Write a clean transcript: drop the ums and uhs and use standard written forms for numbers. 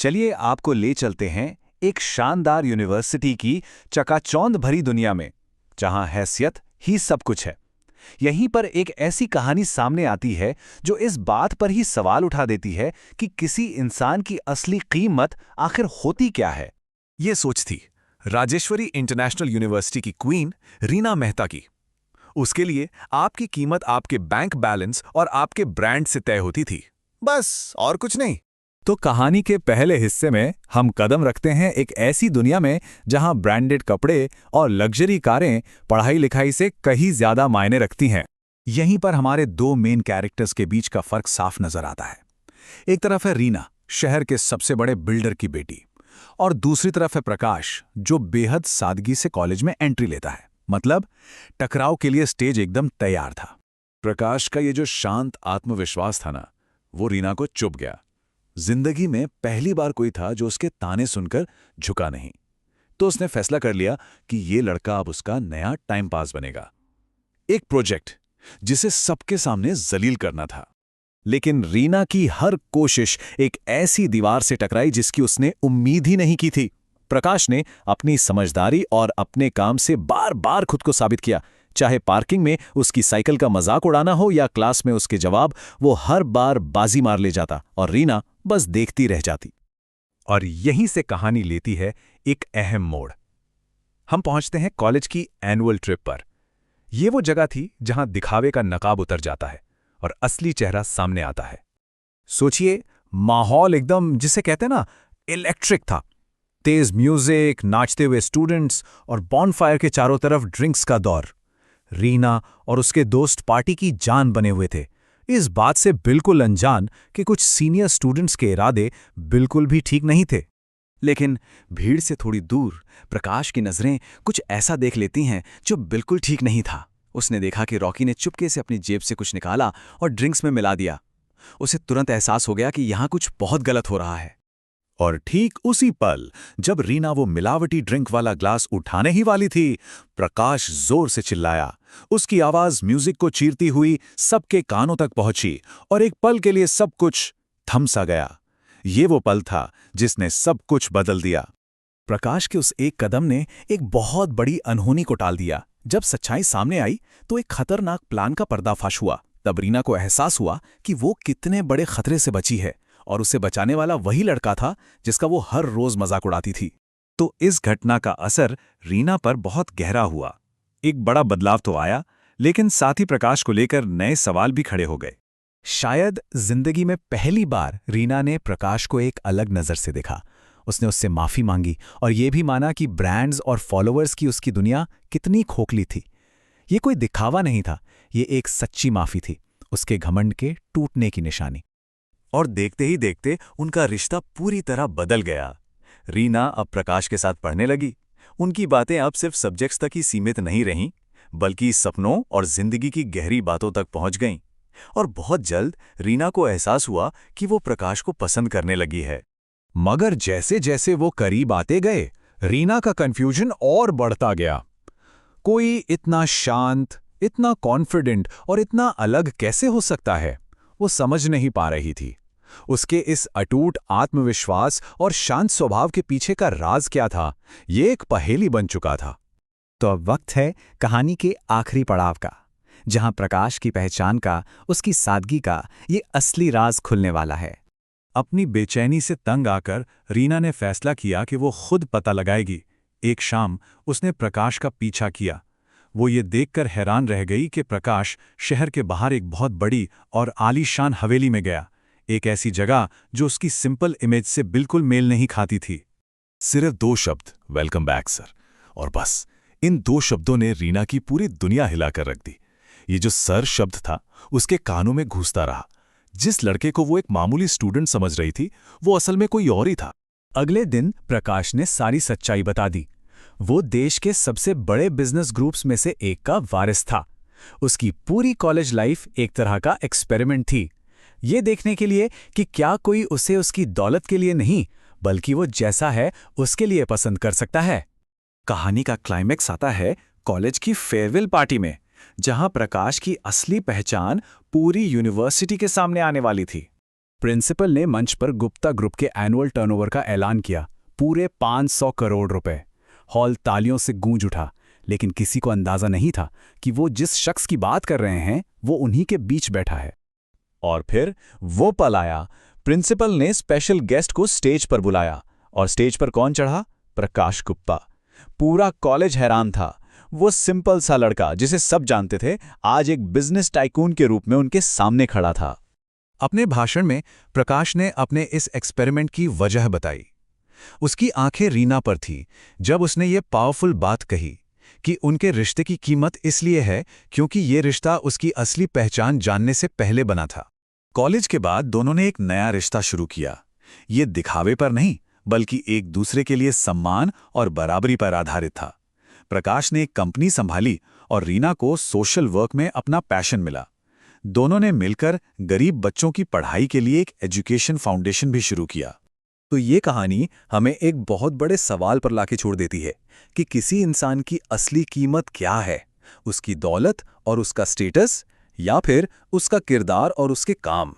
चलिए आपको ले चलते हैं एक शानदार यूनिवर्सिटी की चकाचौंध भरी दुनिया में, जहां हैसियत ही सब कुछ है। यहीं पर एक ऐसी कहानी सामने आती है जो इस बात पर ही सवाल उठा देती है कि किसी इंसान की असली कीमत आखिर होती क्या है। ये सोच थी राजेश्वरी इंटरनेशनल यूनिवर्सिटी की क्वीन रीना मेहता की। उसके लिए आपकी कीमत आपके बैंक बैलेंस और आपके ब्रांड से तय होती थी, बस और कुछ नहीं। तो कहानी के पहले हिस्से में हम कदम रखते हैं एक ऐसी दुनिया में जहां ब्रांडेड कपड़े और लग्जरी कारें पढ़ाई लिखाई से कहीं ज्यादा मायने रखती हैं। यहीं पर हमारे दो मेन कैरेक्टर्स के बीच का फर्क साफ नजर आता है। एक तरफ है रीना, शहर के सबसे बड़े बिल्डर की बेटी, और दूसरी तरफ है प्रकाश, जो बेहद सादगी से कॉलेज में एंट्री लेता है। मतलब टकराव के लिए स्टेज एकदम तैयार था। प्रकाश का ये जो शांत आत्मविश्वास था ना, वो रीना को चुभ गया। जिंदगी में पहली बार कोई था जो उसके ताने सुनकर झुका नहीं। तो उसने फैसला कर लिया कि ये लड़का अब उसका नया टाइम पास बनेगा। एक प्रोजेक्ट जिसे सबके सामने जलील करना था। लेकिन रीना की हर कोशिश एक ऐसी दीवार से टकराई जिसकी उसने उम्मीद ही नहीं की थी। प्रकाश ने अपनी समझदारी और अपने काम से बार बार खुद को साबित किया। चाहे पार्किंग में उसकी साइकिल का मजाक उड़ाना हो या क्लास में उसके जवाब, वो हर बार बाजी मार ले जाता और रीना बस देखती रह जाती। और यहीं से कहानी लेती है एक अहम मोड़। हम पहुंचते हैं कॉलेज की एनुअल ट्रिप पर। यह वो जगह थी जहां दिखावे का नकाब उतर जाता है और असली चेहरा सामने आता है। सोचिए, माहौल एकदम जिसे कहते हैं ना, इलेक्ट्रिक था। तेज म्यूजिक, नाचते हुए स्टूडेंट्स और बॉनफायर के चारों तरफ ड्रिंक्स का दौर। रीना और उसके दोस्त पार्टी की जान बने हुए थे, इस बात से बिल्कुल अनजान कि कुछ सीनियर स्टूडेंट्स के इरादे बिल्कुल भी ठीक नहीं थे। लेकिन भीड़ से थोड़ी दूर प्रकाश की नजरें कुछ ऐसा देख लेती हैं जो बिल्कुल ठीक नहीं था। उसने देखा कि रॉकी ने चुपके से अपनी जेब से कुछ निकाला और ड्रिंक्स में मिला दिया। उसे तुरंत एहसास हो गया कि यहां कुछ बहुत गलत हो रहा है। और ठीक उसी पल जब रीना वो मिलावटी ड्रिंक वाला ग्लास उठाने ही वाली थी, प्रकाश जोर से चिल्लाया। उसकी आवाज म्यूजिक को चीरती हुई सबके कानों तक पहुंची और एक पल के लिए सब कुछ थम सा गया। ये वो पल था जिसने सब कुछ बदल दिया। प्रकाश के उस एक कदम ने एक बहुत बड़ी अनहोनी को टाल दिया। जब सच्चाई सामने आई तो एक खतरनाक प्लान का पर्दाफाश हुआ। तब रीना को एहसास हुआ कि वो कितने बड़े खतरे से बची है, और उसे बचाने वाला वही लड़का था जिसका वो हर रोज मजाक उड़ाती थी। तो इस घटना का असर रीना पर बहुत गहरा हुआ। एक बड़ा बदलाव तो आया, लेकिन साथ ही प्रकाश को लेकर नए सवाल भी खड़े हो गए। शायद जिंदगी में पहली बार रीना ने प्रकाश को एक अलग नजर से देखा। उसने उससे माफी मांगी और ये भी माना कि ब्रांड्स और फॉलोअर्स की उसकी दुनिया कितनी खोखली थी। ये कोई दिखावा नहीं था, ये एक सच्ची माफी थी, उसके घमंड के टूटने की निशानी। और देखते ही देखते उनका रिश्ता पूरी तरह बदल गया। रीना अब प्रकाश के साथ पढ़ने लगी। उनकी बातें अब सिर्फ सब्जेक्ट्स तक ही सीमित नहीं रहीं, बल्कि सपनों और जिंदगी की गहरी बातों तक पहुंच गईं। और बहुत जल्द रीना को एहसास हुआ कि वो प्रकाश को पसंद करने लगी है। मगर जैसे जैसे वो करीब आते गए, रीना का कंफ्यूजन और बढ़ता गया। कोई इतना शांत, इतना कॉन्फिडेंट और इतना अलग कैसे हो सकता है? वो समझ नहीं पा रही थी। उसके इस अटूट आत्मविश्वास और शांत स्वभाव के पीछे का राज क्या था, ये एक पहेली बन चुका था। तो अब वक्त है कहानी के आखिरी पड़ाव का, जहां प्रकाश की पहचान का, उसकी सादगी का ये असली राज खुलने वाला है। अपनी बेचैनी से तंग आकर रीना ने फैसला किया कि वो खुद पता लगाएगी। एक शाम उसने प्रकाश का पीछा किया। वो ये देखकर हैरान रह गई कि प्रकाश शहर के बाहर एक बहुत बड़ी और आलीशान हवेली में गया। एक ऐसी जगह जो उसकी सिंपल इमेज से बिल्कुल मेल नहीं खाती थी। सिर्फ 2 शब्द, वेलकम बैक सर, और बस इन 2 शब्दों ने रीना की पूरी दुनिया हिलाकर रख दी। ये जो सर शब्द था उसके कानों में घुसता रहा। जिस लड़के को वो एक मामूली स्टूडेंट समझ रही थी, वो असल में कोई और ही था। अगले दिन प्रकाश ने सारी सच्चाई बता दी। वो देश के सबसे बड़े बिजनेस ग्रुप्स में से एक का वारिस था। उसकी पूरी कॉलेज लाइफ एक तरह का एक्सपेरिमेंट थी, ये देखने के लिए कि क्या कोई उसे उसकी दौलत के लिए नहीं, बल्कि वो जैसा है उसके लिए पसंद कर सकता है। कहानी का क्लाइमेक्स आता है कॉलेज की फेयरवेल पार्टी में, जहां प्रकाश की असली पहचान पूरी यूनिवर्सिटी के सामने आने वाली थी। प्रिंसिपल ने मंच पर गुप्ता ग्रुप के एनुअल टर्नओवर का ऐलान किया, पूरे 500 करोड़ रुपए। हॉल तालियों से गूंज उठा, लेकिन किसी को अंदाजा नहीं था कि वो जिस शख्स की बात कर रहे हैं वो उन्हीं के बीच बैठा है। और फिर वो पल आया। प्रिंसिपल ने स्पेशल गेस्ट को स्टेज पर बुलाया और स्टेज पर कौन चढ़ा? प्रकाश गुप्ता। पूरा कॉलेज हैरान था। वो सिंपल सा लड़का जिसे सब जानते थे, आज एक बिजनेस टाइकून के रूप में उनके सामने खड़ा था। अपने भाषण में प्रकाश ने अपने इस एक्सपेरिमेंट की वजह बताई। उसकी आंखें रीना पर थी जब उसने ये पावरफुल बात कही कि उनके रिश्ते की कीमत इसलिए है क्योंकि ये रिश्ता उसकी असली पहचान जानने से पहले बना था। कॉलेज के बाद दोनों ने एक नया रिश्ता शुरू किया। ये दिखावे पर नहीं, बल्कि एक दूसरे के लिए सम्मान और बराबरी पर आधारित था। प्रकाश ने एक कंपनी संभाली और रीना को सोशल वर्क में अपना पैशन मिला। दोनों ने मिलकर गरीब बच्चों की पढ़ाई के लिए एक एजुकेशन फाउंडेशन भी शुरू किया। तो ये कहानी हमें एक बहुत बड़े सवाल पर लाके छोड़ देती है कि किसी इंसान की असली कीमत क्या है, उसकी दौलत और उसका स्टेटस, या फिर उसका किरदार और उसके काम।